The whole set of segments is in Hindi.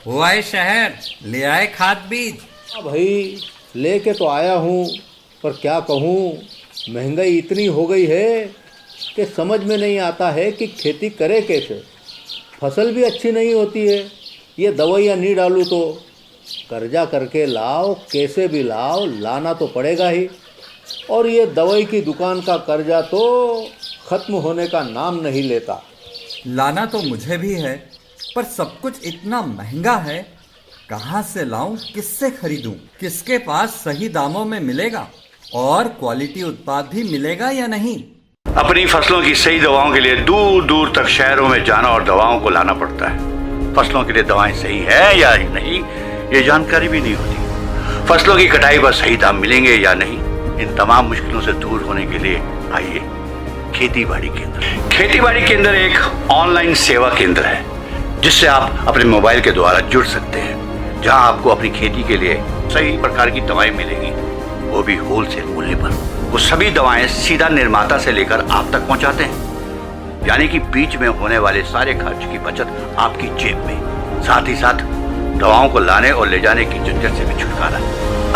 हुआ है शहर, ले आए खाद बीज। हाँ भाई, लेके तो आया हूँ, पर क्या कहूँ, महंगाई इतनी हो गई है कि समझ में नहीं आता है कि खेती करे कैसे। फसल भी अच्छी नहीं होती है, ये दवाइयाँ नहीं डालूँ तो। कर्जा करके लाओ, कैसे भी लाओ, लाना तो पड़ेगा ही। और ये दवाई की दुकान का कर्जा तो ख़त्म होने का नाम नहीं लेता। लाना तो मुझे भी है, पर सब कुछ इतना महंगा है। कहाँ से लाऊं, किससे खरीदूं, किसके पास सही दामों में मिलेगा और क्वालिटी उत्पाद भी मिलेगा या नहीं। अपनी फसलों की सही दवाओं के लिए दूर दूर तक शहरों में जाना और दवाओं को लाना पड़ता है। फसलों के लिए दवाएं सही है या नहीं, ये जानकारी भी नहीं होती। फसलों की कटाई पर सही दाम मिलेंगे या नहीं, इन तमाम मुश्किलों से दूर होने के लिए आइए खेती बाड़ी केंद्र। खेती बाड़ी केंद्र एक ऑनलाइन सेवा केंद्र है जिससे आप अपने मोबाइल के द्वारा जुड़ सकते हैं, जहां आपको अपनी खेती के लिए सही प्रकार की दवाएं मिलेंगी, वो भी होलसेल मूल्य पर। वो सभी दवाएं सीधा निर्माता से लेकर आप तक पहुंचाते हैं, यानी कि बीच में होने वाले सारे खर्च की बचत आपकी जेब में। साथ ही साथ दवाओं को लाने और ले जाने की झंझट से भी छुटकारा।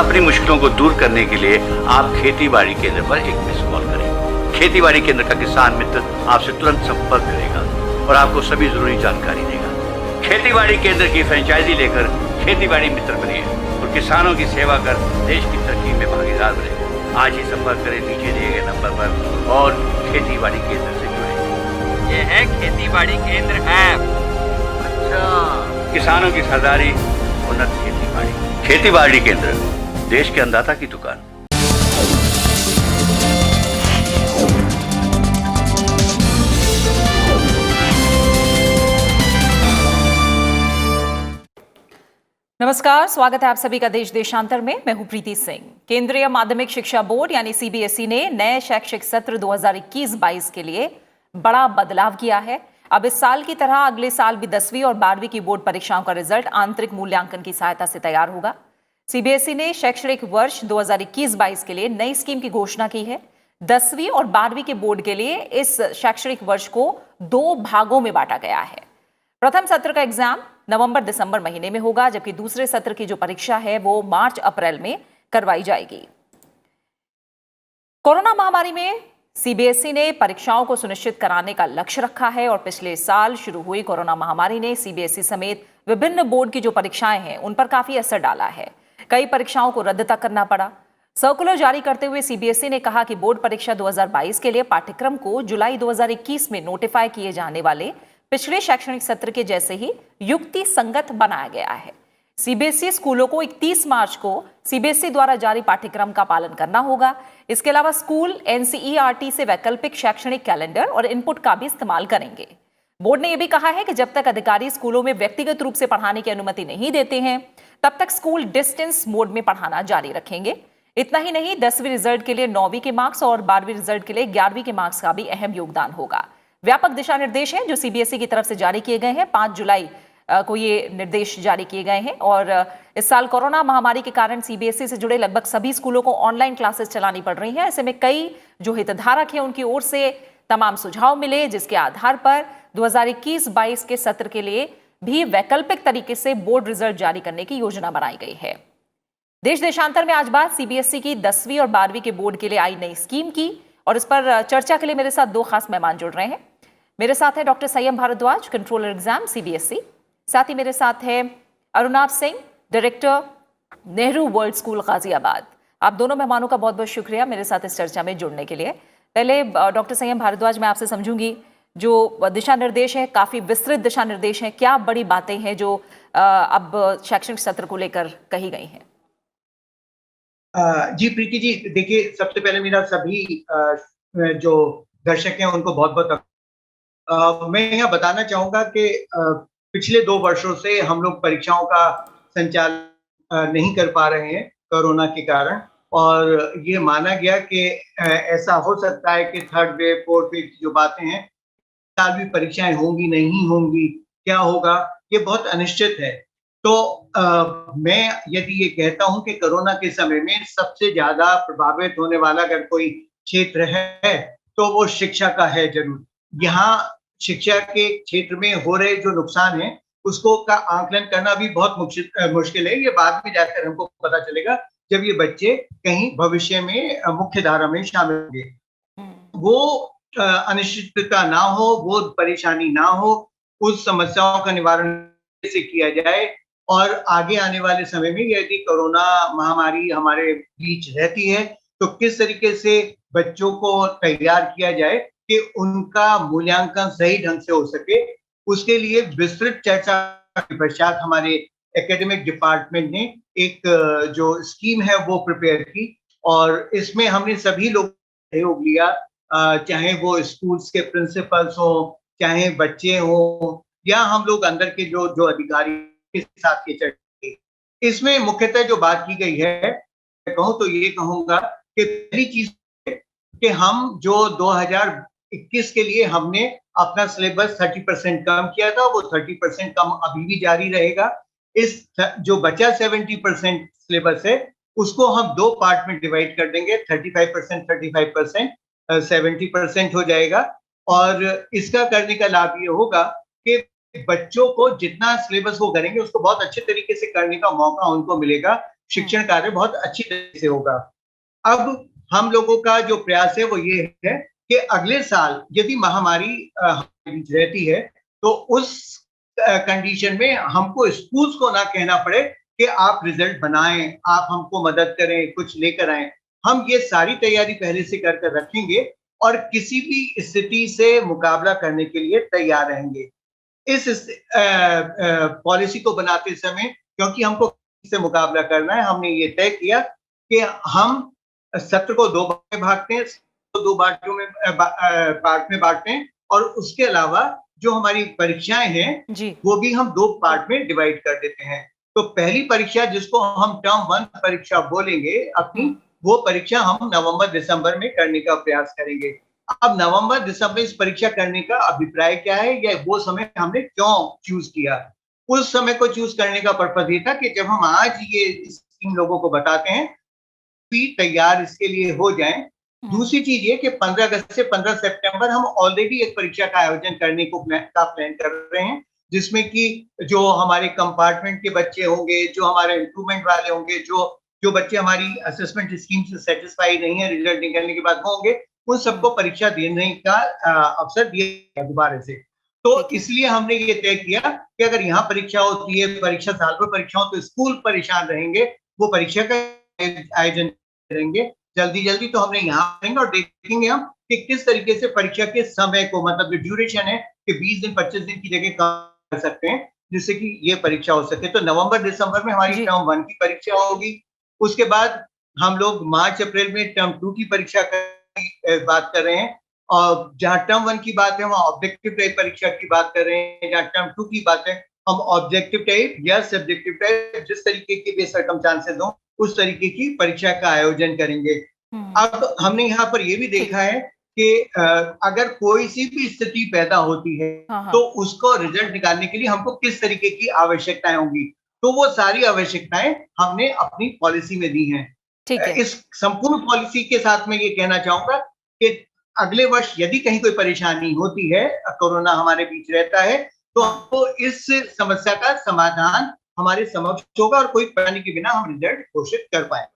अपनी मुश्किलों को दूर करने के लिए आप खेती बाड़ी केंद्र पर एक मिस कॉल करें। खेती बाड़ी केंद्र का किसान मित्र आपसे तुरंत संपर्क करेगा और आपको सभी जरूरी जानकारी देगा। खेती बाड़ी केंद्र की फ्रेंचाइजी लेकर खेती बाड़ी मित्र बनिए और किसानों की सेवा कर देश की तरक्की में भागीदार बने। आज ही संपर्क करें नीचे दिए गए नंबर पर और खेती बाड़ी केंद्र से जुड़े। ये है खेती बाड़ी केंद्र ऐप। अच्छा, किसानों की सरदारी, उन्नत खेती बाड़ी। खेती बाड़ी केंद्र, देश के अन्नदाता की दुकान। नमस्कार, स्वागत है आप सभी का देश देशांतर में। मैं हूं प्रीति सिंह। केंद्रीय माध्यमिक शिक्षा बोर्ड यानी सीबीएसई ने नए शैक्षिक सत्र 2021-22 के लिए बड़ा बदलाव किया है। अब इस साल की तरह अगले साल भी 10वीं और 12वीं की बोर्ड परीक्षाओं का रिजल्ट आंतरिक मूल्यांकन की सहायता से तैयार होगा। सीबीएसई ने शैक्षणिक वर्ष 2021-22 के लिए नई स्कीम की घोषणा की है। 10वीं और 12वीं के बोर्ड के लिए इस शैक्षणिक वर्ष को 2 भागों में बांटा गया है। प्रथम सत्र का एग्जाम नवंबर-दिसंबर महीने में होगा, जबकि दूसरे सत्र की जो परीक्षा है वो मार्च-अप्रैल में करवाई जाएगी। कोरोना महामारी में सीबीएसई ने परीक्षाओं को सुनिश्चित कराने का लक्ष्य रखा है और पिछले साल शुरू हुई कोरोना महामारी ने सीबीएसई समेत विभिन्न बोर्ड की जो परीक्षाएं हैं उन पर काफी असर डाला है। कई परीक्षाओं को रद्द तक करना पड़ा। सर्कुलर जारी करते हुए सीबीएसई ने कहा कि बोर्ड परीक्षा 2022 के लिए पाठ्यक्रम को जुलाई 2021 में नोटिफाई किए जाने वाले पिछले शैक्षणिक सत्र के जैसे ही युक्ति संगत बनाया गया है। सीबीएसई स्कूलों को 31 मार्च को सीबीएसई द्वारा जारी पाठ्यक्रम का पालन करना होगा। इसके अलावा स्कूल एनसीईआरटी से वैकल्पिक शैक्षणिक कैलेंडर और इनपुट का भी इस्तेमाल करेंगे। बोर्ड ने यह भी कहा है कि जब तक अधिकारी स्कूलों में व्यक्तिगत रूप से पढ़ाने की अनुमति नहीं देते हैं, तब तक स्कूल डिस्टेंस मोड में पढ़ाना जारी रखेंगे। इतना ही नहीं, 10वीं रिजल्ट के लिए 9वीं के मार्क्स और 12वीं रिजल्ट के लिए 11वीं के मार्क्स का भी अहम योगदान होगा। व्यापक दिशा निर्देश हैं जो सीबीएसई की तरफ से जारी किए गए हैं। 5 जुलाई को ये निर्देश जारी किए गए हैं और इस साल कोरोना महामारी के कारण सीबीएसई से जुड़े लगभग सभी स्कूलों को ऑनलाइन क्लासेस चलानी पड़ रही हैं। ऐसे में कई जो हितधारक हैं उनकी ओर से तमाम सुझाव मिले, जिसके आधार पर 2021-22 के सत्र के लिए भी वैकल्पिक तरीके से बोर्ड रिजल्ट जारी करने की योजना बनाई गई है। देश देशांतर में आज बात सीबीएसई की 10वीं और 12वीं के बोर्ड के लिए आई नई स्कीम की, और इस पर चर्चा के लिए मेरे साथ 2 खास मेहमान जुड़ रहे हैं। मेरे साथ है डॉक्टर संयम भारद्वाज, कंट्रोलर एग्जाम सीबीएसई। साथ ही मेरे साथ है Arunabh Singh, director Nehru world school Ghaziabad. आप दोनों मेहमानों का बहुत बहुत शुक्रिया मेरे साथ इस चर्चा में जुड़ने के लिए। पहले डॉक्टर संयम भारद्वाज, मैं आपसे समझूंगी, जो दिशा निर्देश है काफी विस्तृत दिशा निर्देश हैं, क्या बड़ी बातें हैं जो अब शैक्षणिक सत्र को लेकर कही गई हैं? जी प्रीति जी, देखिए, सबसे पहले मेरा सभी जो दर्शक हैं उनको बहुत बहुत मैं यहाँ बताना चाहूंगा कि पिछले 2 वर्षों से हम लोग परीक्षाओं का संचालन नहीं कर पा रहे हैं कोरोना के कारण, और ये माना गया कि ऐसा हो सकता है कि 3rd वेव 4th वेव की जो बातें हैं, साल भी परीक्षाएं होंगी नहीं होंगी, क्या होगा, ये बहुत अनिश्चित है। तो मैं यदि ये कहता हूं कि कोरोना के समय में सबसे ज्यादा प्रभावित होने वाला अगर कोई क्षेत्र है तो वो शिक्षा का है जरूर। यहाँ शिक्षा के क्षेत्र में हो रहे जो नुकसान हैं उसको का आंकलन करना भी बहुत मुश्किल है। ये बाद में जाकर हमको पता चलेगा जब ये बच्चे कहीं भविष्य में मुख्य धारा में शामिल होंगे। वो अनिश्चितता ना हो, वो परेशानी ना हो, उस समस्याओं का निवारण कैसे किया जाए और आगे आने वाले समय में यदि कोरोना महामारी हमारे बीच रहती है तो किस तरीके से बच्चों को तैयार किया जाए कि उनका मूल्यांकन सही ढंग से हो सके। उसके लिए विस्तृत चर्चा के पश्चात हमारे एकेडमिक डिपार्टमेंट ने एक जो स्कीम है वो प्रिपेयर की और इसमें हमने सभी लोग सहयोग लिया, चाहे वो स्कूल्स के प्रिंसिपल्स हो, चाहे बच्चे हो या हम लोग अंदर के जो जो अधिकारी के साथ ये चर्चा की। इसमें मुख्यतः जो बात की गई है, मैं कहूँ तो ये कहूंगा कि पहली चीज कि हम जो 2021 के लिए हमने अपना सिलेबस 30% कम किया था, वो 30% कम अभी भी जारी रहेगा। इस जो बचा 70% सिलेबस है उसको हम दो पार्ट में डिवाइड कर देंगे, 35%, 70% हो जाएगा और इसका करने का लाभ ये होगा कि बच्चों को जितना सिलेबस वो करेंगे उसको बहुत अच्छे तरीके से करने का मौका उनको मिलेगा, शिक्षण कार्य बहुत अच्छी तरीके से होगा। अब हम लोगों का जो प्रयास है वो ये है कि अगले साल यदि महामारी रहती है तो उस कंडीशन में हमको स्कूल्स को ना कहना पड़े कि आप रिजल्ट बनाएं, आप हमको मदद करें, कुछ लेकर आए। हम ये सारी तैयारी पहले से कर कर रखेंगे और किसी भी स्थिति से मुकाबला करने के लिए तैयार रहेंगे। इस पॉलिसी को बनाते समय क्योंकि हमको से मुकाबला करना है, हमने ये तय किया कि हम सत्र को दो भाग में भागते हैं, दो बांटों में पार्ट में बांटते हैं और उसके अलावा जो हमारी परीक्षाएं हैं वो भी हम दो पार्ट में डिवाइड कर देते हैं। तो पहली परीक्षा जिसको हम टर्म 1 परीक्षा बोलेंगे अपनी, वो परीक्षा हम नवंबर दिसंबर में करने का प्रयास करेंगे। अब नवंबर दिसंबर इस परीक्षा करने का अभिप्राय क्या है या वो समय हमने क्यों चूज किया? उस समय को चूज करने का पर्पज ये था कि जब हम आज ये इन लोगों को बताते हैं भी तैयार इसके लिए हो जाएं। दूसरी चीज ये कि 15 अगस्त से 15 सितंबर हम ऑलरेडी एक परीक्षा का आयोजन करने को प्लान कर रहे हैं, जिसमें कि जो हमारे कंपार्टमेंट के बच्चे होंगे, जो हमारे इम्प्रूवमेंट वाले होंगे, जो बच्चे हमारी असेसमेंट स्कीम से सेटिस्फाई नहीं है रिजल्ट निकलने के बाद होंगे, उन सबको परीक्षा देने का अवसर दिया दोबारा से। तो इसलिए हमने ये तय किया कि अगर यहाँ परीक्षा होती है, परीक्षा साल भर परीक्षा हो तो स्कूल परेशान रहेंगे, वो परीक्षा का आयोजन करेंगे जल्दी तो हमने यहाँ करेंगे और देखेंगे हम कि किस तरीके से परीक्षा के समय को, मतलब जो ड्यूरेशन है कि 20 दिन 25 दिन की जगह कम कर सकते हैं जिससे कि ये परीक्षा हो सके। तो नवंबर दिसंबर में हमारी टर्म 1 की परीक्षा होगी। उसके बाद हम लोग मार्च अप्रैल में टर्म 2 की परीक्षा की बात कर रहे हैं और जहाँ टर्म 1 की बात है वहाँ ऑब्जेक्टिव टाइप परीक्षा की बात कर रहे हैं, जहाँ टर्म 2 की बात है हम ऑब्जेक्टिव टाइप या सब्जेक्टिव टाइप जिस तरीके की भी सर्कमस्टांसेस हो उस तरीके की परीक्षा का आयोजन करेंगे। अब हमने यहाँ पर ये भी देखा है कि अगर कोई सी भी स्थिति पैदा होती है तो उसको रिजल्ट निकालने के लिए हमको किस तरीके की आवश्यकताएं होंगी, तो वो सारी आवश्यकताएं हमने अपनी पॉलिसी में दी हैं। इस संपूर्ण पॉलिसी के साथ मैं ये कहना चाहूंगा कि अगले वर्ष यदि कहीं कोई परेशानी होती है, कोरोना हमारे बीच रहता है, तो इस समस्या का समाधान हमारे समक्ष होगा और कोई परेशानी के बिना हम रिजल्ट घोषित कर पाए।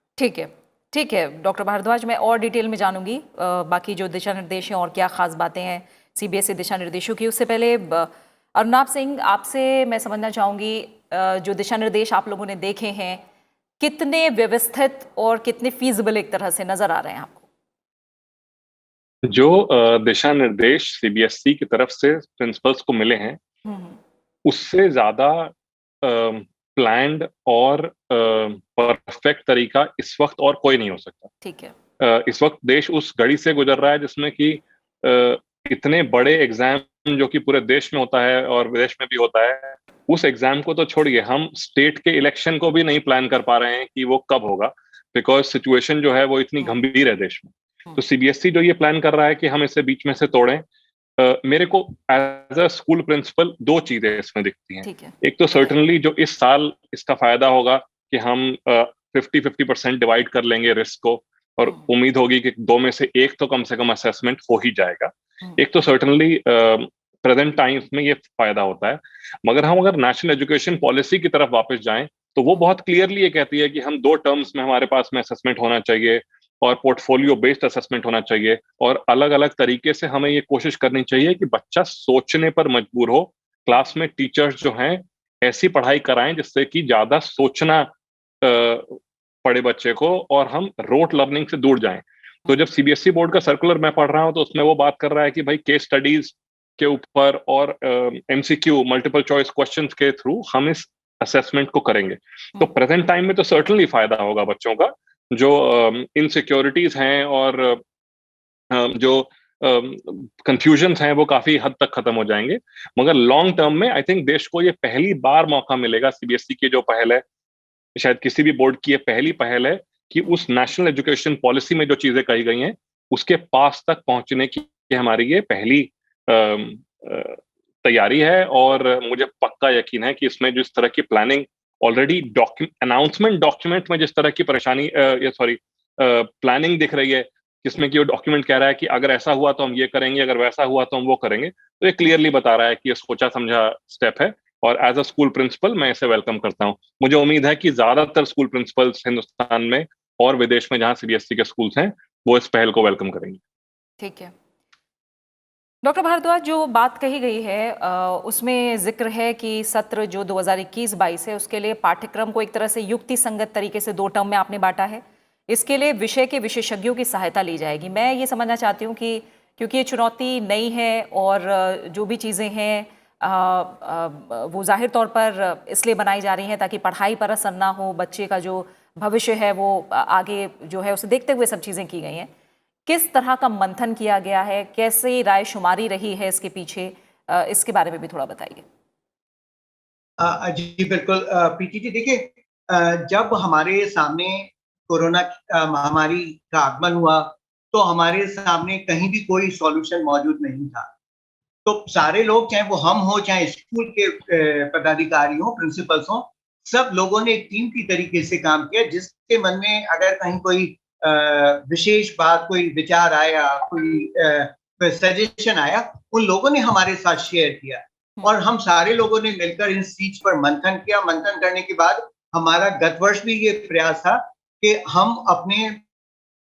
ठीक है डॉक्टर भारद्वाज, मैं और डिटेल में जानूंगी बाकी जो दिशा निर्देश हैं और क्या खास बातें हैं सीबीएसई दिशा निर्देशों की। उससे पहले अरुणाभ सिंह, आपसे मैं समझना चाहूंगी जो दिशा निर्देश आप लोगों ने देखे हैं कितने व्यवस्थित और कितने फीजिबल एक तरह से नजर आ रहे हैं आपको? जो दिशा निर्देश सीबीएसई की तरफ से प्रिंसिपल्स को मिले हैं उससे ज्यादा प्लान्ड और परफेक्ट तरीका इस वक्त और कोई नहीं हो सकता। ठीक है। इस वक्त देश उस घड़ी से गुजर रहा है जिसमें कि इतने बड़े एग्जाम जो कि पूरे देश में होता है और विदेश में भी होता है, उस एग्जाम को तो छोड़िए, हम स्टेट के इलेक्शन को भी नहीं प्लान कर पा रहे हैं कि वो कब होगा, बिकॉज सिचुएशन जो है वो इतनी गंभीर है देश में। तो सीबीएसई जो ये प्लान कर रहा है कि हम इसे बीच में से तोड़ें, मेरे को एज अ स्कूल प्रिंसिपल दो चीजें इसमें दिखती हैं। एक तो सर्टनली जो इस साल इसका फायदा होगा कि हम 50-50% डिवाइड कर लेंगे रिस्क को और उम्मीद होगी कि दो में से एक तो कम से कम असेसमेंट हो ही जाएगा। एक तो सर्टनली प्रेजेंट टाइम्स में ये फायदा होता है। मगर हम अगर नेशनल एजुकेशन पॉलिसी की तरफ वापस जाएं तो वो बहुत क्लियरली ये कहती है कि हम 2 टर्म्स में हमारे पास में असेसमेंट होना चाहिए और पोर्टफोलियो बेस्ड असेसमेंट होना चाहिए, और अलग अलग तरीके से हमें ये कोशिश करनी चाहिए कि बच्चा सोचने पर मजबूर हो। क्लास में टीचर्स जो हैं ऐसी पढ़ाई कराएं जिससे कि ज्यादा सोचना पड़े बच्चे को, और हम रोट लर्निंग से दूर जाएं। तो जब सीबीएसई बोर्ड का सर्कुलर मैं पढ़ रहा हूं तो उसमें वो बात कर रहा है कि भाई केस स्टडीज के ऊपर और एमसीक्यू मल्टीपल चॉइस क्वेश्चंस के थ्रू हम इस असेसमेंट को करेंगे। तो प्रेजेंट टाइम में तो सर्टनली फायदा होगा बच्चों का, जो इनसिक्योरिटीज हैं और जो कंफ्यूजन्स हैं वो काफी हद तक खत्म हो जाएंगे। मगर लॉन्ग टर्म में आई थिंक देश को ये पहली बार मौका मिलेगा, सीबीएसई की जो पहल है, शायद किसी भी बोर्ड की ये पहली पहल है कि उस नेशनल एजुकेशन पॉलिसी में जो चीजें कही गई हैं उसके पास तक पहुंचने की हमारी ये पहली तैयारी है। और मुझे पक्का यकीन है कि इसमें जिस तरह की प्लानिंग ऑलरेडी अनाउंसमेंट डॉक्यूमेंट में जिस तरह की परेशानी प्लानिंग दिख रही है, जिसमें कि वो डॉक्यूमेंट कह रहा है कि अगर ऐसा हुआ तो हम ये करेंगे, अगर वैसा हुआ तो हम वो करेंगे, तो ये क्लियरली बता रहा है कि ये सोचा समझा स्टेप है। और एज अ स्कूल प्रिंसिपल मैं इसे वेलकम करता हूं। मुझे उम्मीद है कि ज्यादातर स्कूल प्रिंसिपल्स हिंदुस्तान में और विदेश में जहां सीबीएसई के स्कूल्स हैं वो इस पहल को वेलकम करेंगे। ठीक है डॉक्टर भारद्वाज, जो बात कही गई है उसमें जिक्र है कि सत्र जो 2021-22 है उसके लिए पाठ्यक्रम को एक तरह से युक्ति संगत तरीके से 2 टर्म में आपने बांटा है। इसके लिए विषय के विशेषज्ञों की सहायता ली जाएगी। मैं ये समझना चाहती हूँ कि क्योंकि ये चुनौती नई है और जो भी चीज़ें हैं वो जाहिर तौर पर इसलिए बनाई जा रही हैं ताकि पढ़ाई पर असर ना हो, बच्चे का जो भविष्य है वो आगे जो है उसे देखते हुए सब चीज़ें की गई हैं। किस तरह का मंथन किया गया है, कैसे राय शुमारी रही है इसके पीछे, इसके बारे में भी थोड़ा बताइए। जी बिल्कुल प्रीति जी, देखिए जब हमारे सामने कोरोना महामारी का आगमन हुआ तो हमारे सामने कहीं भी कोई सॉल्यूशन मौजूद नहीं था। तो सारे लोग, चाहे वो हम हो चाहे स्कूल के पदाधिकारी हो, प्रिंसिपल्स हो, सब लोगों ने एक टीम की तरीके से काम किया। जिसके मन में अगर कहीं कोई विशेष बात, कोई विचार आया, कोई सजेशन आया, उन लोगों ने हमारे साथ शेयर किया और हम सारे लोगों ने मिलकर इन चीज पर मंथन किया। मंथन करने के बाद हमारा गत वर्ष भी ये प्रयास था कि हम अपने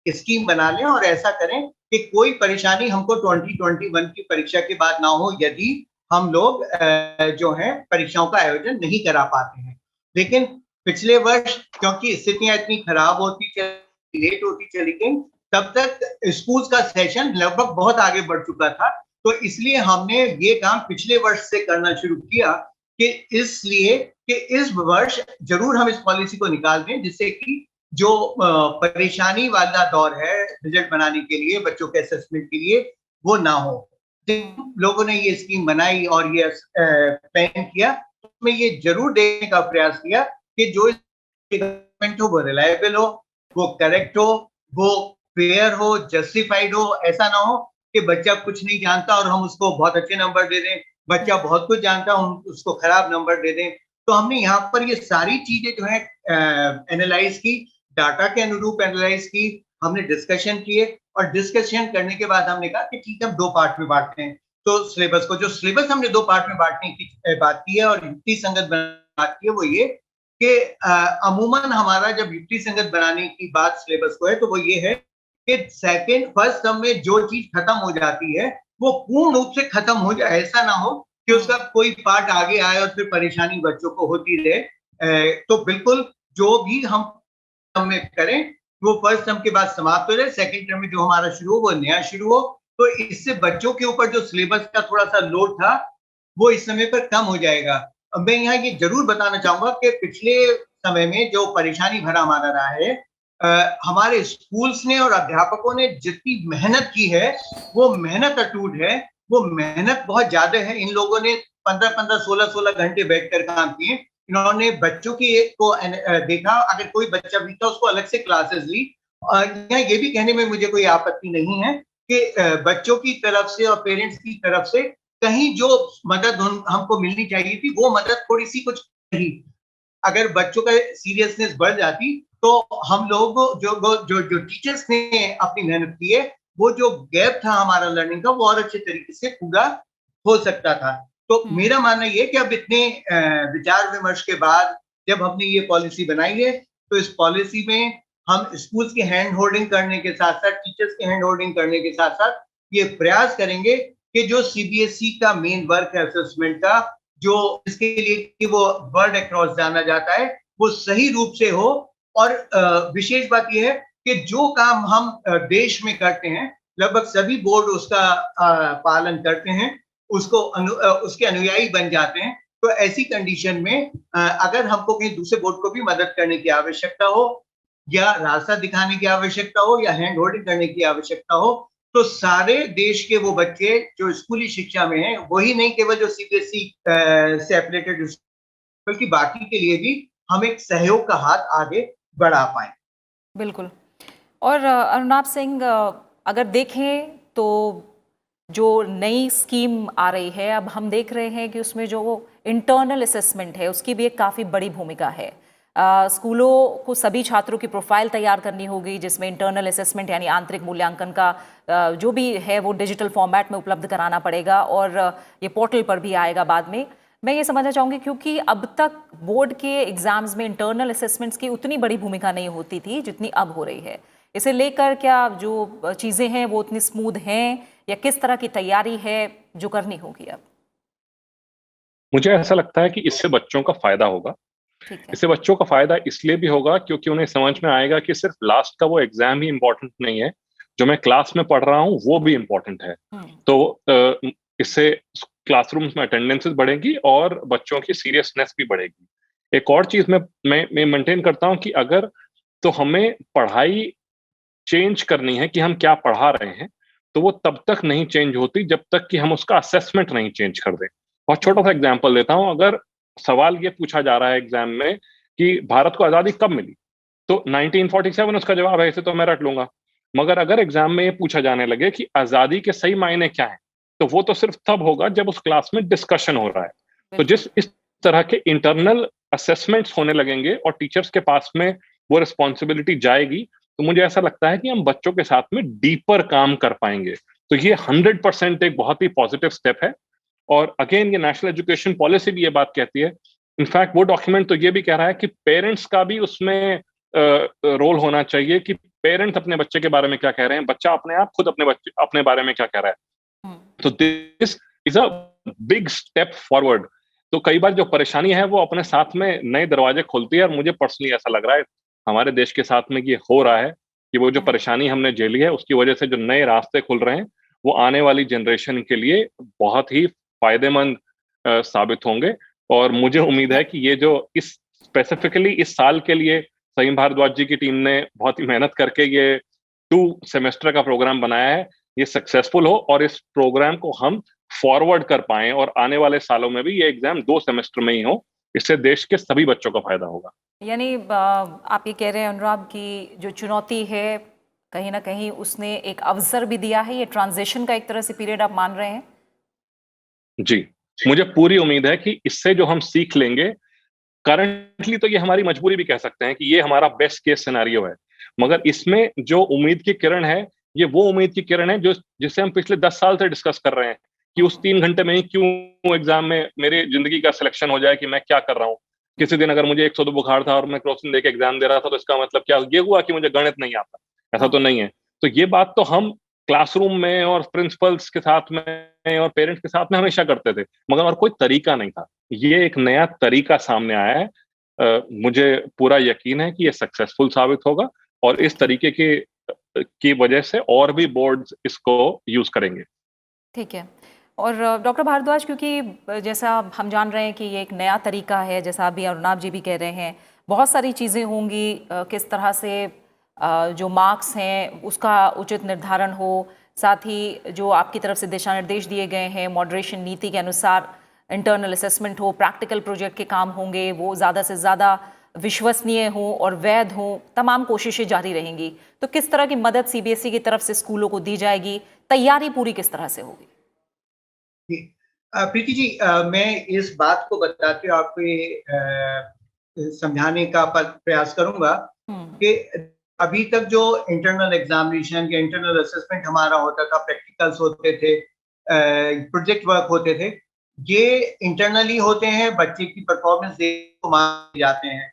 स्कीम बना लें और ऐसा करें कि कोई परेशानी हमको 2021 की परीक्षा के बाद ना हो, यदि हम लोग जो है परीक्षाओं का आयोजन नहीं करा पाते हैं। लेकिन पिछले वर्ष क्योंकि स्थितियां इतनी खराब होती चली, लेट होती चली गई, तब तक स्कूल का सेशन लगभग बहुत आगे बढ़ चुका था। तो इसलिए हमने ये काम पिछले वर्ष से करना शुरू किया कि इसलिए कि इस वर्ष जरूर हम इस पॉलिसी को निकाल दें, जिससे कि जो परेशानी वाला दौर है रिजल्ट बनाने के लिए, बच्चों के असेसमेंट के लिए, वो ना हो। जिन लोगों ने ये स्कीम बनाई और ये प्लान किया, उसमें ये जरूर देखने का प्रयास किया कि जो डॉक्यूमेंट हो वो रिलायबल हो, वो करेक्ट हो, वो फेयर हो, जस्टिफाइड हो। ऐसा ना हो कि बच्चा कुछ नहीं जानता और हम उसको बहुत अच्छे नंबर दे दें, बच्चा बहुत कुछ जानता हम उसको खराब नंबर दे दें। तो हमने यहाँ पर ये सारी चीजें जो है एनालाइज की, डाटा के अनुरूप एनालाइज की, हमने डिस्कशन किए और डिस्कशन करने के बाद हमने कहा कि ठीक है हम 2 पार्ट में बांटते हैं। तो सिलेबस को, जो सिलेबस हमने 2 पार्ट में बांटने की बात की है और युक्ति संगत बात की है, वो ये कि अमूमन हमारा जब युक्ति संगत बनाने की बात सिलेबस को है तो वो ये है कि फर्स्ट टर्म में जो चीज खत्म हो जाती है वो पूर्ण रूप से खत्म हो जाए। ऐसा ना हो कि उसका कोई पार्ट आगे आए और फिर परेशानी बच्चों को होती रहे। तो बिल्कुल जो भी हम में करें वो फर्स्ट टर्म के बाद समाप्त हो जाए, सेकंड टर्म में जो हमारा शुरू हो वो नया शुरू हो। तो इससे बच्चों के ऊपर जो सिलेबस का थोड़ा सा लोड था वो इस समय पर कम हो जाएगा। अब मैं यहाँ ये जरूर बताना चाहूंगा कि पिछले समय में जो परेशानी भरा हमारा रहा है, हमारे स्कूल्स ने और अध्यापकों ने जितनी मेहनत की है वो मेहनत अटूट है, वो मेहनत बहुत ज्यादा है। इन लोगों ने 15-15, 16-16 घंटे बैठकर काम किए। इन्होंने बच्चों की को देखा, अगर कोई बच्चा भी था उसको अलग से क्लासेस ली। और ये भी कहने में मुझे कोई आपत्ति नहीं है कि बच्चों की तरफ से और पेरेंट्स की तरफ से कहीं जो मदद हमको मिलनी चाहिए थी वो मदद थोड़ी सी कुछ नहीं। अगर बच्चों का सीरियसनेस बढ़ जाती तो हम लोग जो टीचर्स ने अपनी मेहनत की है, वो जो गैप था हमारा लर्निंग का, वो और अच्छे तरीके से पूरा हो सकता था। तो मेरा मानना ये कि अब इतने विचार विमर्श के बाद जब हमने ये पॉलिसी बनाई है, तो इस पॉलिसी में हम स्कूल्स की हैंड होल्डिंग करने के साथ साथ, टीचर्स की हैंड होल्डिंग करने के साथ साथ ये प्रयास करेंगे कि जो सीबीएसई का मेन वर्क है असेसमेंट का, जो इसके लिए कि वो वर्ल्ड अक्रॉस जाना जाता है, वो सही रूप से हो। और विशेष बात यह है कि जो काम हम देश में करते हैं, लगभग सभी बोर्ड उसका पालन करते हैं, उसके अनुयायी बन जाते हैं। तो ऐसी कंडीशन में अगर हमको कहीं दूसरे बोर्ड को भी मदद करने की आवश्यकता हो, या रास्ता दिखाने की आवश्यकता हो, या हैंड होल्डिंग करने की आवश्यकता हो, तो सारे देश के वो बच्चे जो स्कूली शिक्षा में हैं, वही नहीं केवल जो सीबीएसई से एफिलिएटेड, बल्कि बाकी के लिए भी हम एक सहयोग का हाथ आगे बढ़ा पाए। बिल्कुल। और अरुणाब सिंह, अगर देखें तो जो नई स्कीम आ रही है, अब हम देख रहे हैं कि उसमें जो इंटरनल असेसमेंट है उसकी भी एक काफ़ी बड़ी भूमिका है। स्कूलों को सभी छात्रों की प्रोफाइल तैयार करनी होगी, जिसमें इंटरनल असेसमेंट यानी आंतरिक मूल्यांकन का जो भी है वो डिजिटल फॉर्मेट में उपलब्ध कराना पड़ेगा, और ये पोर्टल पर भी आएगा बाद में। मैं ये समझना चाहूँगी, क्योंकि अब तक बोर्ड के एग्जाम्स में इंटरनल असेसमेंट्स की उतनी बड़ी भूमिका नहीं होती थी जितनी अब हो रही है। इसे लेकर क्या जो चीज़ें हैं वो उतनी स्मूथ हैं, या किस तरह की तैयारी है जो करनी होगी अब? मुझे ऐसा लगता है कि इससे बच्चों का फायदा होगा। ठीक है। इससे बच्चों का फायदा इसलिए भी होगा क्योंकि उन्हें समझ में आएगा कि सिर्फ लास्ट का वो एग्जाम ही इम्पोर्टेंट नहीं है, जो मैं क्लास में पढ़ रहा हूँ वो भी इम्पोर्टेंट है। तो इससे क्लासरूम्स में अटेंडेंसेस बढ़ेगी और बच्चों की सीरियसनेस भी बढ़ेगी। एक और चीज मैं मेंटेन करता हूँ कि अगर तो हमें पढ़ाई चेंज करनी है कि हम क्या पढ़ा रहे हैं, तो वो तब तक नहीं चेंज होती जब तक कि हम उसका असेसमेंट नहीं चेंज कर दें। बहुत छोटा सा एग्जांपल देता हूं। अगर सवाल ये पूछा जा रहा है एग्जाम में कि भारत को आजादी कब मिली, तो 1947 उसका जवाब है, इसे तो मैं रट लूंगा। मगर अगर एग्जाम में ये पूछा जाने लगे कि आजादी के सही मायने क्या है, तो वो तो सिर्फ तब होगा जब उस क्लास में डिस्कशन हो रहा है। तो जिस इस तरह के इंटरनल असेसमेंट्स होने लगेंगे और टीचर्स के पास में वो रिस्पॉन्सिबिलिटी जाएगी, तो मुझे ऐसा लगता है कि हम बच्चों के साथ में डीपर काम कर पाएंगे। तो ये 100% एक बहुत ही पॉजिटिव स्टेप है। और अगेन ये नेशनल एजुकेशन पॉलिसी भी ये बात कहती है। इनफैक्ट वो डॉक्यूमेंट तो ये भी कह रहा है कि पेरेंट्स का भी उसमें रोल होना चाहिए कि पेरेंट्स अपने बच्चे के बारे में क्या कह रहे हैं, बच्चा अपने आप खुद अपने बारे में क्या कह रहा है। तो this is a big step forward. तो कई बार जो परेशानी है वो अपने साथ में नए दरवाजे खोलती है, और मुझे पर्सनली ऐसा लग रहा है हमारे देश के साथ में ये हो रहा है कि वो जो परेशानी हमने झेली है उसकी वजह से जो नए रास्ते खुल रहे हैं वो आने वाली जनरेशन के लिए बहुत ही फायदेमंद साबित होंगे। और मुझे उम्मीद है कि ये जो इस स्पेसिफिकली इस साल के लिए सहीम भारद्वाज जी की टीम ने बहुत ही मेहनत करके ये 2 सेमेस्टर का प्रोग्राम बनाया है, ये सक्सेसफुल हो और इस प्रोग्राम को हम फॉरवर्ड कर पाए और आने वाले सालों में भी ये एग्जाम 2 सेमेस्टर में ही हो। इससे देश के सभी बच्चों का फायदा होगा। यानी आप ये कह रहे हैं अनुराग की जो चुनौती है कहीं ना कहीं उसने एक अवसर भी दिया है, ये ट्रांजिशन का एक तरह से पीरियड आप मान रहे हैं? जी, मुझे पूरी उम्मीद है कि इससे जो हम सीख लेंगे, करंटली तो ये हमारी मजबूरी भी कह सकते हैं कि ये हमारा बेस्ट केस सिनेरियो है, मगर इसमें जो उम्मीद की किरण है, ये वो उम्मीद की किरण है जो जिसे हम पिछले 10 साल से डिस्कस कर रहे हैं कि उस 3 घंटे में ही क्यों एग्जाम में मेरी जिंदगी का सिलेक्शन हो जाए कि मैं क्या कर रहा हूँ। किसी दिन अगर मुझे 102 बुखार था और मैं क्रोसिन देके एग्जाम दे रहा था, तो इसका मतलब क्या ये हुआ कि मुझे गणित नहीं आता? ऐसा तो नहीं है। तो ये बात तो हम क्लासरूम में और प्रिंसिपल्स के साथ में और पेरेंट्स के साथ में हमेशा करते थे, मगर और कोई तरीका नहीं था। ये एक नया तरीका सामने आया है। मुझे पूरा यकीन है कि ये सक्सेसफुल साबित होगा और इस तरीके की वजह से और भी बोर्ड्स इसको यूज करेंगे। ठीक है। और डॉक्टर भारद्वाज, क्योंकि जैसा हम जान रहे हैं कि ये एक नया तरीका है, जैसा अभी अरुणाब जी भी कह रहे हैं, बहुत सारी चीज़ें होंगी, किस तरह से जो मार्क्स हैं उसका उचित निर्धारण हो, साथ ही जो आपकी तरफ से दिशा निर्देश दिए गए हैं मॉडरेशन नीति के अनुसार इंटरनल असेसमेंट हो, प्रैक्टिकल प्रोजेक्ट के काम होंगे, वो ज़्यादा से ज़्यादा विश्वसनीय हो और वैध हो, तमाम कोशिशें जारी रहेंगी। तो किस तरह की मदद सीबीएसई की तरफ से स्कूलों को दी जाएगी, तैयारी पूरी किस तरह से होगी? प्रीति जी, मैं इस बात को बताते हुए आपको ये समझाने का प्रयास करूंगा कि अभी तक जो इंटरनल एग्जामिनेशन या इंटरनल असेसमेंट हमारा होता था, प्रैक्टिकल्स होते थे, प्रोजेक्ट वर्क होते थे, ये इंटरनली होते हैं, बच्चे की परफॉर्मेंस देखो मार्क्स जाते हैं।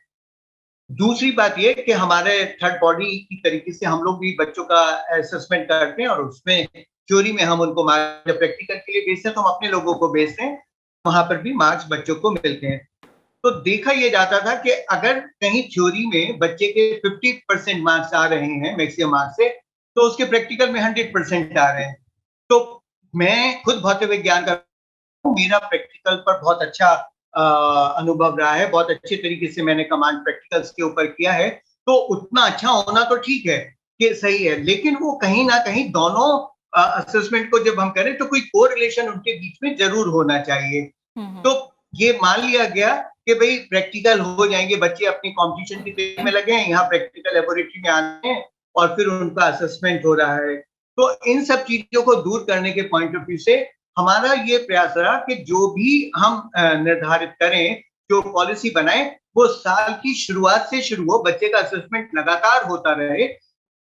दूसरी बात ये कि हमारे थर्ड बॉडी की तरीके से हम लोग भी बच्चों का असेसमेंट करते हैं और उसमें थ्योरी में हम उनको मार्क्स, प्रैक्टिकल के लिए भेजते हैं तो हम अपने लोगों को भेजते हैं, वहां पर भी मार्क्स बच्चों को मिलते हैं। तो देखा ये जाता था कि अगर कहीं थ्योरी में बच्चे के 50% मार्क्स आ रहे हैं मैक्सिमम मार्क्स से, तो उसके प्रैक्टिकल में 100% आ रहे हैं। तो मैं खुद भौतिक विज्ञान का, मेरा प्रैक्टिकल पर बहुत अच्छा अनुभव रहा है, बहुत अच्छे तरीके से मैंने कमांड प्रैक्टिकल्स के ऊपर किया है। तो उतना अच्छा होना तो ठीक है कि सही है, लेकिन वो कहीं ना कहीं दोनों असेसमेंट को जब हम करें तो कोई कोरिलेशन उनके बीच में जरूर होना चाहिए। तो ये मान लिया गया कि भाई प्रैक्टिकल हो जाएंगे, बच्चे अपनी कंपटीशन की तैयारी में लगे हैं, यहाँ प्रैक्टिकल लेबोरेटरी में आने हैं और फिर उनका असेसमेंट हो रहा है। तो इन सब चीजों को दूर करने के पॉइंट ऑफ व्यू से हमारा ये प्रयास रहा कि जो भी हम निर्धारित करें, जो पॉलिसी बनाए, वो साल की शुरुआत से शुरू हो, बच्चे का असेसमेंट लगातार होता रहे,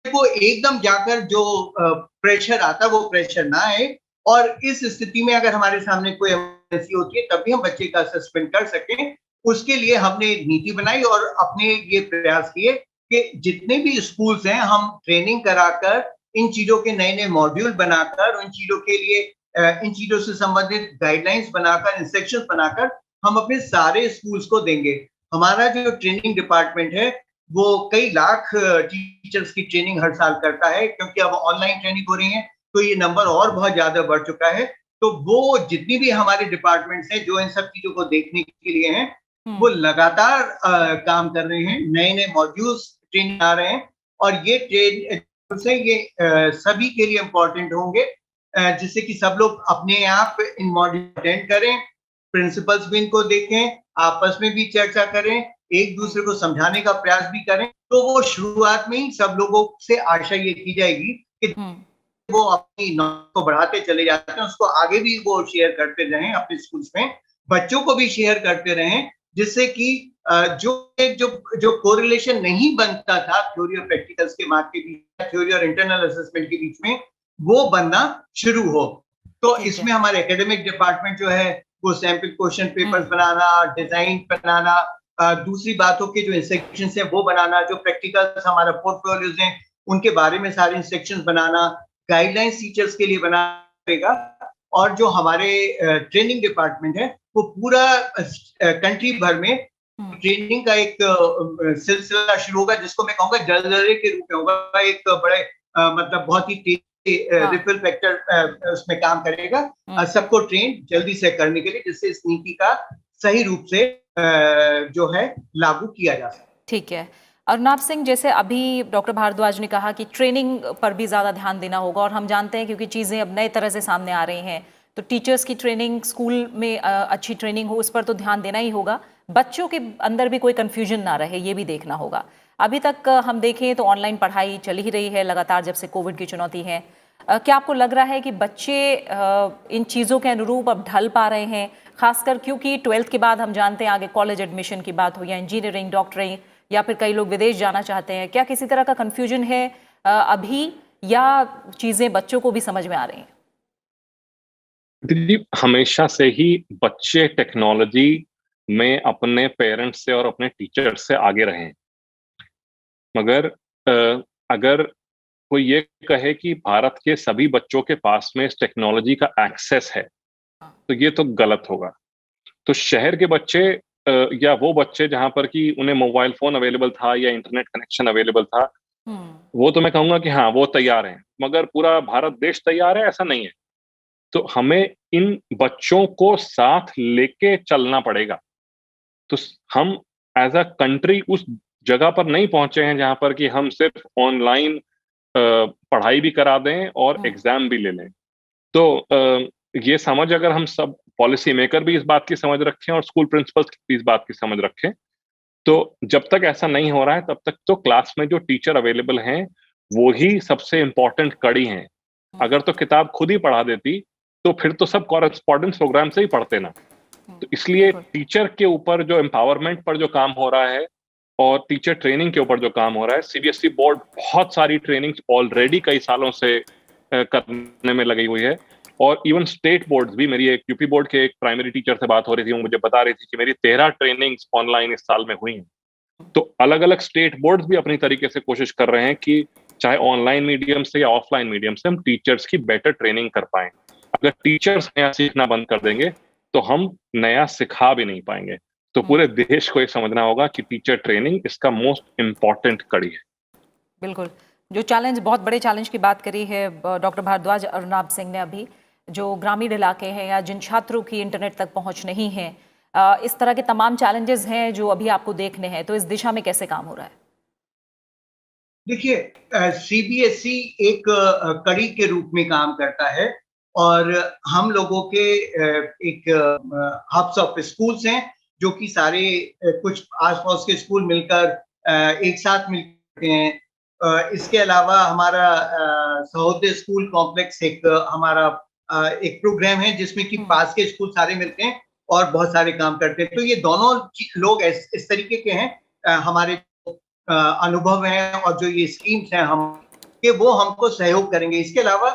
वो एकदम जाकर जो प्रेशर आता वो प्रेशर ना आए। और इस स्थिति में अगर हमारे सामने कोई इमरजेंसी होती है तब भी हम बच्चे का असेसमेंट कर सकें, उसके लिए हमने नीति बनाई और अपने ये प्रयास किए कि जितने भी स्कूल्स हैं हम ट्रेनिंग कराकर, इन चीजों के नए नए मॉड्यूल बनाकर, इन चीजों के लिए इन चीजों से संबंधित गाइडलाइंस बनाकर, इंस्ट्रक्शंस बनाकर हम अपने सारे स्कूल्स को देंगे। हमारा जो ट्रेनिंग डिपार्टमेंट है वो कई लाख टीचर्स की ट्रेनिंग हर साल करता है, क्योंकि अब ऑनलाइन ट्रेनिंग हो रही है तो ये नंबर और बहुत ज्यादा बढ़ चुका है। तो वो जितनी भी हमारे डिपार्टमेंट्स हैं जो इन सब चीजों को देखने के लिए हैं, वो लगातार काम कर रहे हैं, नए नए मॉड्यूल्स ट्रेनिंग आ रहे हैं और ये ट्रेन से ये सभी के लिए इम्पोर्टेंट होंगे, जिससे कि सब लोग अपने आप इन मॉड्यूल अटेंड करें, प्रिंसिपल्स भी इनको देखें, आपस में भी चर्चा करें, एक दूसरे को समझाने का प्रयास भी करें। तो वो शुरुआत में ही सब लोगों से आशा ये की जाएगी कि वो अपनी नॉलेज को बढ़ाते चले जाते हैं, उसको आगे भी वो शेयर करते रहें अपने स्कूल्स में, बच्चों को भी शेयर करते रहें, जिससे कि जो जो जो कोरिलेशन नहीं बनता था थ्योरी और प्रैक्टिकल्स के मार्क के बीच, थ्योरी और इंटरनल असेसमेंट के बीच में, वो बनना शुरू हो। तो इसमें हमारे एकेडमिक डिपार्टमेंट जो है वो सैंपल क्वेश्चन पेपर्स बनाना, डिजाइन बनाना, दूसरी बातों के जो इंस्ट्रक्शंस हैं वो बनाना, जो प्रैक्टिकल्स हमारा पोर्टफोलियोज हैं उनके बारे में सारे इंस्ट्रक्शंस बनाना, गाइडलाइंस टीचर्स के लिए बनाएगा। और जो हमारे ट्रेनिंग डिपार्टमेंट है वो पूरा कंट्री भर में ट्रेनिंग का एक सिलसिला शुरू होगा, जिसको मैं कहूँगा जलजले के रूप में होगा, एक बड़े मतलब बहुत ही तेजी रिपल फैक्टर उसमें काम करेगा सबको ट्रेन जल्दी से करने के लिए, जिससे इस नीति का सही रूप से जो है लागू किया जा सके। ठीक है अरुणाभ सिंह, जैसे अभी डॉक्टर भारद्वाज ने कहा कि ट्रेनिंग पर भी ज़्यादा ध्यान देना होगा और हम जानते हैं क्योंकि चीज़ें अब नए तरह से सामने आ रही हैं, तो टीचर्स की ट्रेनिंग, स्कूल में अच्छी ट्रेनिंग हो, उस पर तो ध्यान देना ही होगा। बच्चों के अंदर भी कोई कन्फ्यूजन ना रहे, ये भी देखना होगा। अभी तक हम देखें तो ऑनलाइन पढ़ाई चल ही रही है लगातार जब से कोविड की चुनौती है। क्या आपको लग रहा है कि बच्चे इन चीज़ों के अनुरूप अब ढल पा रहे हैं, खासकर क्योंकि 12th के बाद हम जानते हैं आगे कॉलेज एडमिशन की बात हो या इंजीनियरिंग, डॉक्टरिंग, या फिर कई लोग विदेश जाना चाहते हैं। क्या किसी तरह का कन्फ्यूजन है अभी, या चीज़ें बच्चों को भी समझ में आ रही हैं? दीदी, हमेशा से ही बच्चे टेक्नोलॉजी में अपने पेरेंट्स से और अपने टीचर से आगे रहे हैं, मगर अगर कोई ये कहे कि भारत के सभी बच्चों के पास में इस टेक्नोलॉजी का एक्सेस है तो ये तो गलत होगा। तो शहर के बच्चे या वो बच्चे जहां पर कि उन्हें मोबाइल फोन अवेलेबल था या इंटरनेट कनेक्शन अवेलेबल था, वो तो मैं कहूंगा कि हाँ वो तैयार हैं, मगर पूरा भारत देश तैयार है ऐसा नहीं है। तो हमें इन बच्चों को साथ लेके चलना पड़ेगा। तो हम एज अ कंट्री उस जगह पर नहीं पहुंचे हैं जहां पर कि हम सिर्फ ऑनलाइन पढ़ाई भी करा दें और एग्जाम भी ले लें। तो ये समझ अगर हम सब पॉलिसी मेकर भी इस बात की समझ रखें और स्कूल प्रिंसिपल्स भी इस बात की समझ रखें, तो जब तक ऐसा नहीं हो रहा है तब तक तो क्लास में जो टीचर अवेलेबल हैं वो ही सबसे इम्पोर्टेंट कड़ी हैं। अगर तो किताब खुद ही पढ़ा देती तो फिर तो सब कॉरेस्पॉन्डेंस प्रोग्राम से ही पढ़ते ना। तो इसलिए टीचर के ऊपर जो एम्पावरमेंट पर जो काम हो रहा है और टीचर ट्रेनिंग के ऊपर जो काम हो रहा है, सीबीएसई बोर्ड बहुत सारी ट्रेनिंग ऑलरेडी कई सालों से करने में लगी हुई है। और इवन स्टेट बोर्ड भी, मेरी एक यूपी बोर्ड के एक प्राइमरी टीचर से बात हो रही थी, वो मुझे बता रही थी कि मेरी 13 ट्रेनिंग्स ऑनलाइन इस साल में हुई हैं। तो अलग अलग स्टेट बोर्ड भी अपनी तरीके से कोशिश कर रहे हैं कि चाहे ऑनलाइन मीडियम से या ऑफलाइन मीडियम से हम टीचर्स की बेटर ट्रेनिंग कर पाएं। अगर टीचर्स नया सीखना बंद कर देंगे तो हम नया सिखा भी नहीं पाएंगे। तो पूरे देश को ये समझना होगा कि टीचर ट्रेनिंग इसका मोस्ट इम्पॉर्टेंट कड़ी है। बिल्कुल, जो चैलेंज, बहुत बड़े चैलेंज की बात करी है डॉक्टर भारद्वाज अर्नाब सिंह ने अभी, जो ग्रामीण इलाके हैं या जिन छात्रों की इंटरनेट तक पहुंच नहीं है, इस तरह के तमाम चैलेंजेस हैं जो अभी आपको देखने हैं, तो इस दिशा में कैसे काम हो रहा है? देखिए, सीबीएसई एक कड़ी के रूप में काम करता है और हम लोगों के एक हब्स ऑफ स्कूल्स हैं जो कि सारे कुछ आसपास के स्कूल मिलकर एक साथ मिलते हैं। इसके अलावा हमारा सहोदय स्कूल कॉम्प्लेक्स एक हमारा एक प्रोग्राम है जिसमें कि पास के स्कूल सारे मिलते हैं और बहुत सारे काम करते हैं। तो ये दोनों लोग इस तरीके के हैं, हमारे अनुभव हैं और जो ये स्कीम्स हैं हम कि वो हमको सहयोग करेंगे। इसके अलावा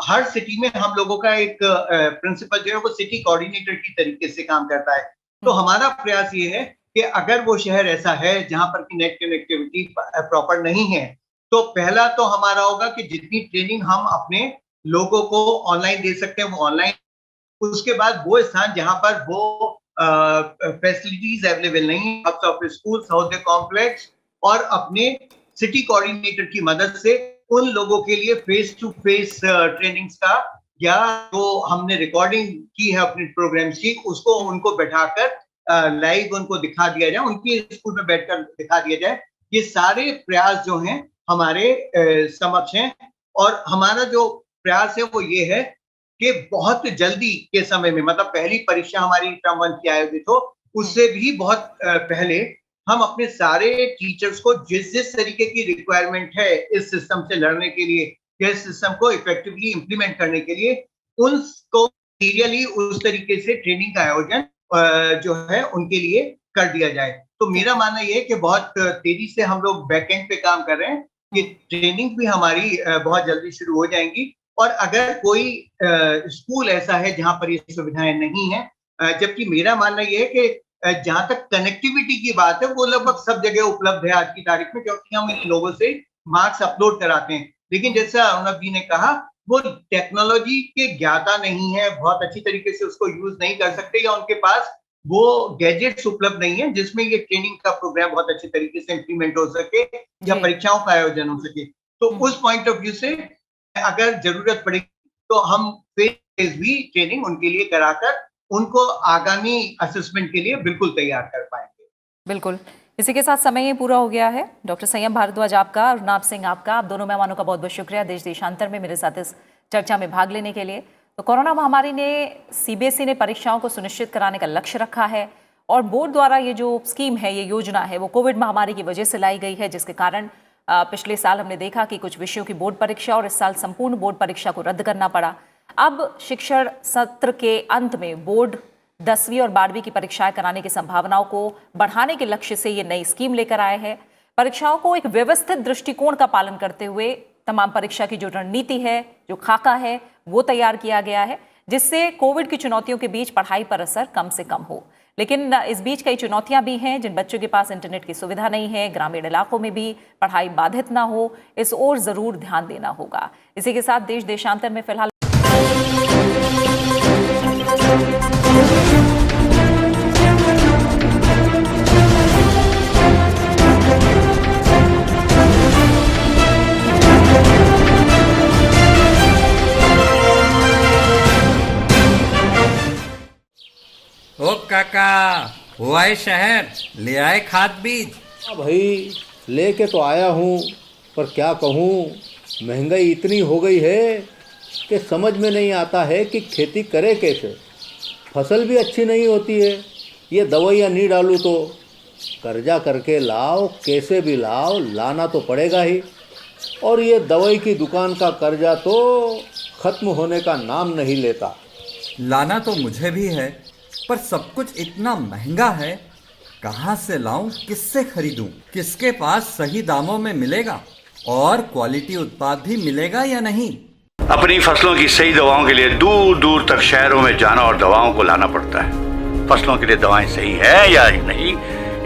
हर सिटी में हम लोगों का एक प्रिंसिपल जो है वो सिटी कोऑर्डिनेटर की तरीके से काम करता है। तो हमारा प्रयास ये है कि अगर वो शहर ऐसा है जहां पर की नेट कनेक्टिविटी प्रॉपर नहीं है, तो पहला तो हमारा होगा कि जितनी ट्रेनिंग हम अपने लोगों को ऑनलाइन दे सकते हैं वो ऑनलाइन। उसके बाद वो स्थान जहां पर वो फैसिलिटीज अवेलेबल नहीं, hubs of school, Sahodaya complex और अपने सिटी कोऑर्डिनेटर की मदद से उन लोगों के लिए फेस टू फेस ट्रेनिंग्स का या जो हमने रिकॉर्डिंग की है अपने प्रोग्राम्स की, उसको उनको बैठाकर लाइव उनको दिखा दिया जाए, उनकी स्कूल में बैठकर दिखा दिया जाए। ये सारे प्रयास जो हैं हमारे समक्ष हैं और हमारा जो प्रयास है वो ये है कि बहुत जल्दी के समय में, मतलब पहली परीक्षा हमारी टर्म 1 की आयोजित हो, उससे भी बहुत पहले हम अपने सारे टीचर्स को जिस जिस तरीके की रिक्वायरमेंट है इस सिस्टम से लड़ने के लिए, इस सिस्टम को इफेक्टिवली इंप्लीमेंट करने के लिए, उनको सीरियली उस तरीके से ट्रेनिंग का आयोजन जो है उनके लिए कर दिया जाए। तो मेरा मानना ये है कि बहुत तेजी से हम लोग बैकएंड पे काम कर रहे हैं कि ट्रेनिंग भी हमारी बहुत जल्दी शुरू हो जाएंगी। और अगर कोई स्कूल ऐसा है जहां पर ये सुविधाएं नहीं है, जबकि मेरा मानना ये है कि जहां तक कनेक्टिविटी की बात है वो लगभग सब जगह उपलब्ध है आज की तारीख में, क्योंकि हम इन लोगों से मार्क्स अपलोड कराते हैं। लेकिन जैसा अर्नब जी ने कहा, वो टेक्नोलॉजी के ज्ञाता नहीं है, बहुत अच्छी तरीके से उसको यूज नहीं कर सकते, या उनके पास वो गैजेट्स उपलब्ध नहीं है जिसमें ये ट्रेनिंग का प्रोग्राम बहुत अच्छी तरीके से इंप्लीमेंट हो सके या परीक्षाओं का आयोजन हो सके। तो उस पॉइंट ऑफ व्यू से अगर जरूरत पड़ेगी तो हम फेज भी ट्रेनिंग उनके लिए कराकर उनको आगामी असेसमेंट के लिए बिल्कुल तैयार कर पाएंगे। बिल्कुल, इसी के साथ समय ये पूरा हो गया है। डॉक्टर संयम भारद्वाज आपका, अर्नाब सिंह आपका, आप दोनों मेहमानों का बहुत बहुत शुक्रिया देश देशांतर में मेरे साथ इस चर्चा में भाग लेने के लिए। तो कोरोना महामारी ने, सीबीएसई ने परीक्षाओं को सुनिश्चित कराने का लक्ष्य रखा है और बोर्ड द्वारा ये जो स्कीम है, ये योजना है, वो कोविड महामारी की वजह से लाई गई है, जिसके कारण पिछले साल हमने देखा कि कुछ विषयों की बोर्ड परीक्षा और इस साल संपूर्ण बोर्ड परीक्षा को रद्द करना पड़ा। अब शिक्षण सत्र के अंत में बोर्ड 10वीं और 12वीं की परीक्षाएं कराने की संभावनाओं को बढ़ाने के लक्ष्य से ये नई स्कीम लेकर आए हैं। परीक्षाओं को एक व्यवस्थित दृष्टिकोण का पालन करते हुए तमाम परीक्षा की जो रणनीति है, जो खाका है, वो तैयार किया गया है, जिससे कोविड की चुनौतियों के बीच पढ़ाई पर असर कम से कम हो। लेकिन इस बीच कई चुनौतियां भी हैं। जिन बच्चों के पास इंटरनेट की सुविधा नहीं है, ग्रामीण इलाकों में भी पढ़ाई बाधित ना हो, इस ओर जरूर ध्यान देना होगा। इसी के साथ देश देशांतर में फिलहाल ओ काका, हुआ है शहर, ले आए खाद बीज? हाँ भाई, लेके तो आया हूँ, पर क्या कहूँ, महंगाई इतनी हो गई है कि समझ में नहीं आता है कि खेती करे कैसे। फसल भी अच्छी नहीं होती है, ये दवाइयाँ नहीं डालूँ तो कर्जा करके लाओ, कैसे भी लाओ, लाना तो पड़ेगा ही। और ये दवाई की दुकान का कर्जा तो ख़त्म होने का नाम नहीं लेता। लाना तो मुझे भी है, पर सब कुछ इतना महंगा है, कहाँ से लाऊं, किससे खरीदूं, किसके पास सही दामों में मिलेगा और क्वालिटी उत्पाद भी मिलेगा या नहीं। अपनी फसलों की सही दवाओं के लिए दूर दूर तक शहरों में जाना और दवाओं को लाना पड़ता है। फसलों के लिए दवाएं सही है या नहीं,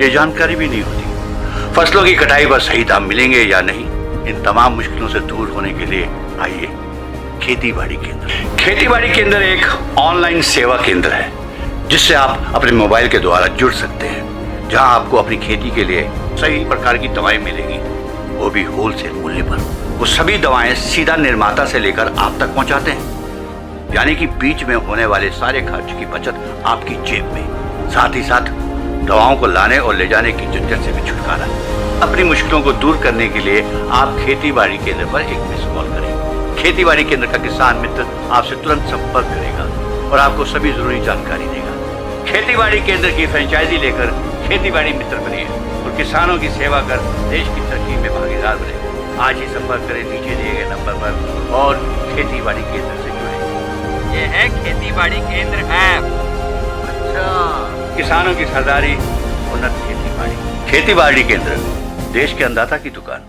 ये जानकारी भी नहीं होती। फसलों की कटाई पर सही दाम मिलेंगे या नहीं, इन तमाम मुश्किलों से दूर होने के लिए आइए खेती बाड़ी केंद्र। खेती बाड़ी केंद्र एक ऑनलाइन सेवा केंद्र है जिससे आप अपने मोबाइल के द्वारा जुड़ सकते हैं, जहां आपको अपनी खेती के लिए सही प्रकार की दवाएं मिलेंगी, वो भी होलसेल मूल्य पर। वो सभी दवाएं सीधा निर्माता से लेकर आप तक पहुंचाते हैं, यानी कि बीच में होने वाले सारे खर्च की बचत आपकी जेब में। साथ ही साथ दवाओं को लाने और ले जाने की झंझट से भी छुटकारा। अपनी मुश्किलों को दूर करने के लिए आप खेती बाड़ी केंद्र पर एक मिस कॉल करें। खेती बाड़ी केंद्र का किसान मित्र आपसे तुरंत संपर्क करेगा और आपको सभी जरूरी जानकारी देगा। खेती बाड़ी केंद्र की फ्रेंचाइजी लेकर खेती बाड़ी मित्र बनिए और किसानों की सेवा कर देश की तरक्की में भागीदार बने। आज ही संपर्क करें नीचे दिए गए नंबर पर और खेती बाड़ी केंद्र से जुड़े। ये है खेती बाड़ी केंद्र ऐप। अच्छा, किसानों की सरदारी, उन्नत खेती बाड़ी। खेती बाड़ी केंद्र, देश के अन्नदाता की दुकान।